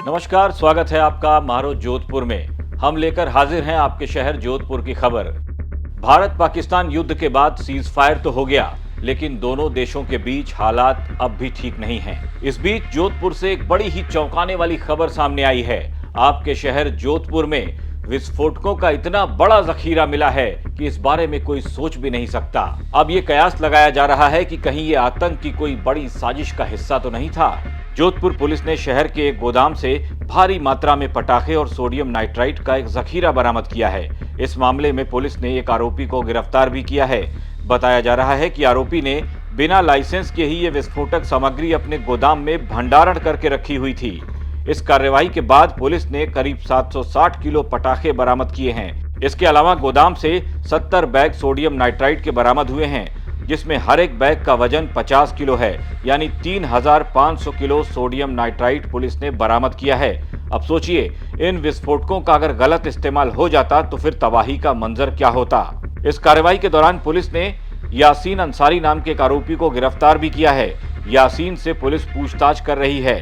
नमस्कार, स्वागत है आपका महारो जोधपुर में। हम लेकर हाजिर हैं आपके शहर जोधपुर की खबर। भारत पाकिस्तान युद्ध के बाद सीज फायर तो हो गया, लेकिन दोनों देशों के बीच हालात अब भी ठीक नहीं हैं। इस बीच जोधपुर से एक बड़ी ही चौंकाने वाली खबर सामने आई है। आपके शहर जोधपुर में विस्फोटकों का इतना बड़ा जखीरा मिला है कि इस बारे में कोई सोच भी नहीं सकता। अब ये कयास लगाया जा रहा है कि कहीं ये आतंक की कोई बड़ी साजिश का हिस्सा तो नहीं था। जोधपुर पुलिस ने शहर के एक गोदाम से भारी मात्रा में पटाखे और सोडियम नाइट्राइट का एक जखीरा बरामद किया है। इस मामले में पुलिस ने एक आरोपी को गिरफ्तार भी किया है। बताया जा रहा है कि आरोपी ने बिना लाइसेंस के ही ये विस्फोटक सामग्री अपने गोदाम में भंडारण करके रखी हुई थी। इस कार्रवाई के बाद पुलिस ने करीब 760 किलो पटाखे बरामद किए हैं। इसके अलावा गोदाम से 70 बैग सोडियम नाइट्राइट के बरामद हुए हैं, जिसमें हर एक बैग का वजन 50 किलो है, यानी 3500 किलो सोडियम नाइट्राइट पुलिस ने बरामद किया है। अब सोचिए, इन विस्फोटकों का अगर गलत इस्तेमाल हो जाता तो फिर तबाही का मंजर क्या होता। इस कार्रवाई के दौरान पुलिस ने यासीन अंसारी नाम के एक आरोपी को गिरफ्तार भी किया है। यासीन से पुलिस पूछताछ कर रही है।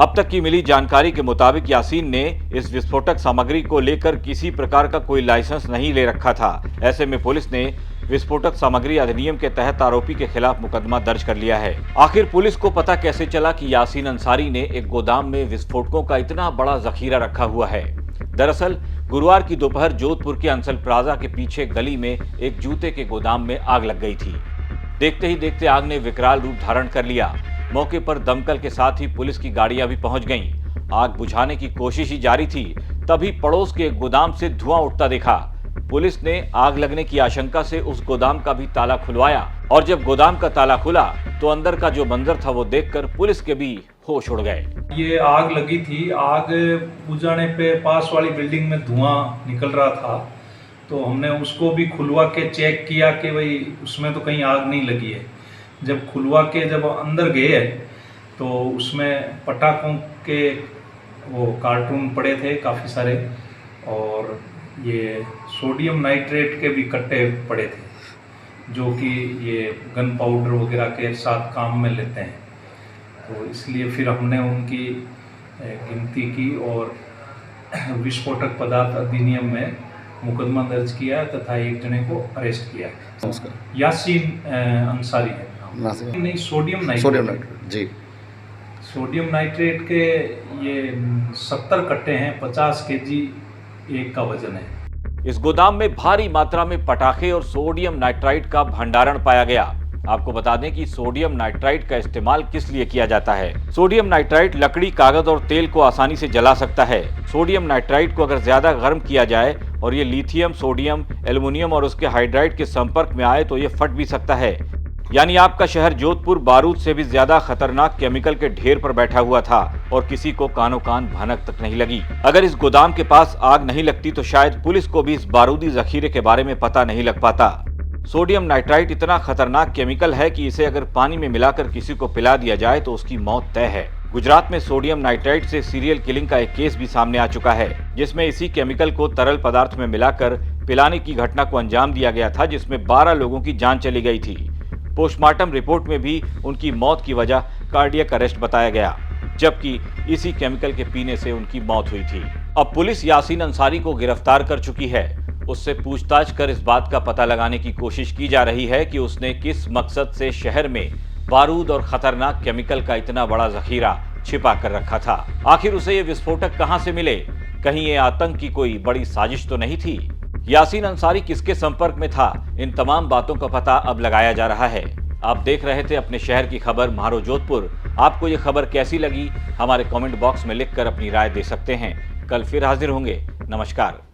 अब तक की मिली जानकारी के मुताबिक यासीन ने इस विस्फोटक सामग्री को लेकर किसी प्रकार का कोई लाइसेंस नहीं ले रखा था। ऐसे में पुलिस ने विस्फोटक सामग्री अधिनियम के तहत आरोपी के खिलाफ मुकदमा दर्ज कर लिया है। आखिर पुलिस को पता कैसे चला कि यासीन अंसारी ने एक गोदाम में विस्फोटकों का इतना बड़ा जखीरा रखा हुआ है? दरअसल गुरुवार की दोपहर जोधपुर के अंसल प्लाजा के पीछे गली में एक जूते के गोदाम में आग लग गई थी। देखते ही देखते आग ने विकराल रूप धारण कर लिया। मौके पर दमकल के साथ ही पुलिस की गाड़ियां भी पहुंच गईं। आग बुझाने की कोशिश ही जारी थी, तभी पड़ोस के एक गोदाम से धुआं उठता देखा। पुलिस ने आग लगने की आशंका से उस गोदाम का भी ताला खुलवाया, और जब गोदाम का ताला खुला तो अंदर का जो मंजर था वो देखकर पुलिस के भी होश उड़ गए। ये आग लगी थी। आग बुझाने पे पास वाली बिल्डिंग में धुआं निकल रहा था, तो हमने उसको भी खुलवा के चेक किया कि भाई उसमें तो कहीं आग नहीं लगी है। जब खुलवा के जब अंदर गए तो उसमें पटाखों के वो कार्टून पड़े थे काफ़ी सारे, और ये सोडियम नाइट्रेट के भी कट्टे पड़े थे, जो कि ये गन पाउडर वगैरह के साथ काम में लेते हैं। तो इसलिए फिर हमने उनकी गिनती की और विस्फोटक पदार्थ अधिनियम में मुकदमा दर्ज किया तथा एक जने को अरेस्ट किया। यासीन अंसारी है। नहीं, सोडियम नाइट्रेट जी। सोडियम नाइट्रेट के ये 70 कट्टे हैं, 50 केजी एक का वजन है। इस गोदाम में भारी मात्रा में पटाखे और सोडियम नाइट्राइट का भंडारण पाया गया। आपको बता दें कि सोडियम नाइट्राइट का इस्तेमाल किस लिए किया जाता है। सोडियम नाइट्राइट लकड़ी, कागज और तेल को आसानी से जला सकता है। सोडियम नाइट्राइट को अगर ज्यादा गर्म किया जाए और ये लिथियम, सोडियम, एल्युमिनियम और उसके हाइड्राइड के संपर्क में आए तो ये फट भी सकता है। यानी आपका शहर जोधपुर बारूद से भी ज्यादा खतरनाक केमिकल के ढेर पर बैठा हुआ था और किसी को कानो कान भनक तक नहीं लगी। अगर इस गोदाम के पास आग नहीं लगती तो शायद पुलिस को भी इस बारूदी जखीरे के बारे में पता नहीं लग पाता। सोडियम नाइट्राइट इतना खतरनाक केमिकल है कि इसे अगर पानी में मिलाकर किसी को पिला दिया जाए तो उसकी मौत तय है। गुजरात में सोडियम नाइट्राइट से सीरियल किलिंग का एक केस भी सामने आ चुका है, जिसमें इसी केमिकल को तरल पदार्थ में मिलाकर पिलाने की घटना को अंजाम दिया गया था, जिसमें 12 लोगों की जान चली गई थी। पोस्टमार्टम रिपोर्ट में भी उनकी मौत की वजह कार्डियक अरेस्ट बताया गया, जबकि इसी केमिकल के पीने से उनकी मौत हुई थी। अब पुलिस यासीन अंसारी को गिरफ्तार कर चुकी है। उससे पूछताछ कर इस बात का पता लगाने की कोशिश की जा रही है कि उसने किस मकसद से शहर में बारूद और खतरनाक केमिकल का इतना बड़ा जखीरा छिपा कर रखा था। आखिर उसे ये विस्फोटक कहां से मिले? कहीं ये आतंक की कोई बड़ी साजिश तो नहीं थी? यासीन अंसारी किसके संपर्क में था? इन तमाम बातों का पता अब लगाया जा रहा है। आप देख रहे थे अपने शहर की खबर महारो जोधपुर। आपको ये खबर कैसी लगी? हमारे कमेंट बॉक्स में लिखकर अपनी राय दे सकते हैं। कल फिर हाजिर होंगे। नमस्कार।